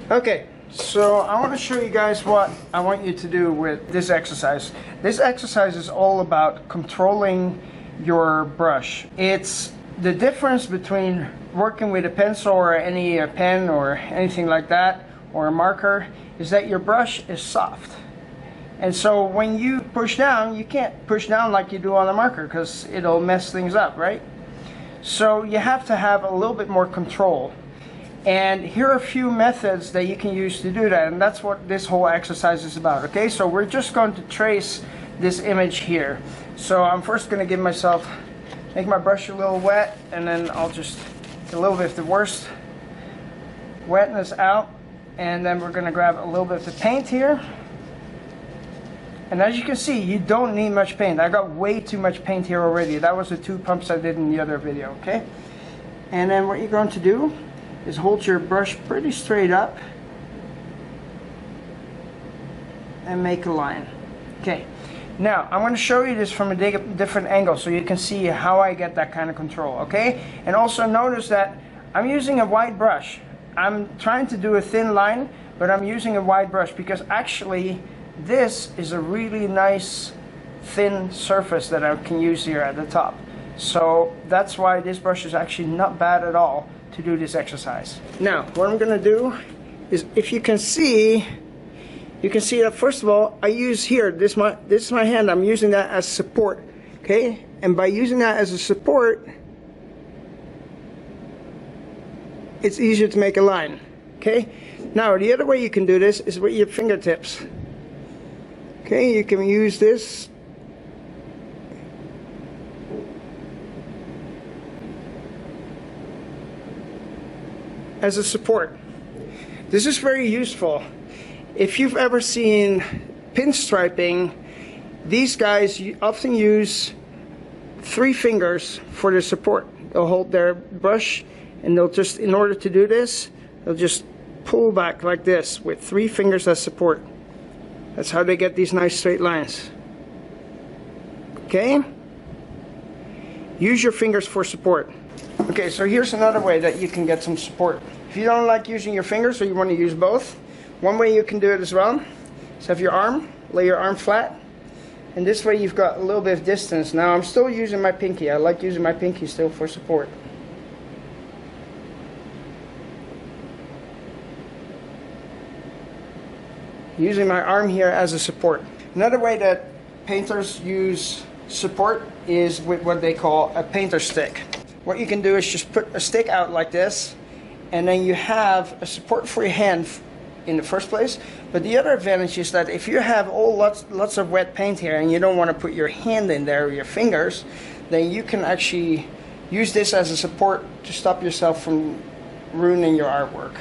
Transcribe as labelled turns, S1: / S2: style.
S1: Okay, so I want to show you guys what I want you to do with this exercise. This exercise is all about controlling your brush. It's the difference between working with a pencil or any pen or anything like that, or a marker, is that your brush is soft. And so when you push down, you can't push down like you do on a marker because it'll mess things up, right? So you have to have a little bit more control. And here are a few methods that you can use to do that, and that's what this whole exercise is about. Okay, so we're just going to trace this image here. So I'm first going to make my brush a little wet, and then I'll just get a little bit of the worst wetness out, and then we're going to grab a little bit of the paint here. And as you can see, you don't need much paint. I got way too much paint here already. That was the 2 pumps I did in the other video, okay? And then what you're going to do is hold your brush pretty straight up and make a line. Okay, now I'm going to show you this from a different angle so you can see how I get that kind of control, okay? And also notice that I'm using a wide brush. I'm trying to do a thin line, but I'm using a wide brush because actually this is a really nice thin surface that I can use here at the top. So that's why this brush is actually not bad at all to do this exercise. Now what I'm going to do is, if you can see that first of all I use here, this is my hand, I'm using that as support, okay? And by using that as a support, it's easier to make a line, okay? Now the other way you can do this is with your fingertips. Okay, you can use this as a support. This is very useful. If you've ever seen pinstriping, these guys often use 3 fingers for the support. They'll hold their brush and they'll just, in order to do this, they'll just pull back like this with 3 fingers as support. That's how they get these nice straight lines. Okay? Use your fingers for support. Okay, so here's another way that you can get some support. If you don't like using your fingers, or you want to use both, one way you can do it as well is have your arm, lay your arm flat, and this way you've got a little bit of distance. Now I'm still using my pinky. I like using my pinky still for support. Using my arm here as a support. Another way that painters use support is with what they call a painter stick. What you can do is just put a stick out like this, and then you have a support for your hand in the first place. But the other advantage is that if you have lots of wet paint here and you don't want to put your hand in there or your fingers, then you can actually use this as a support to stop yourself from ruining your artwork.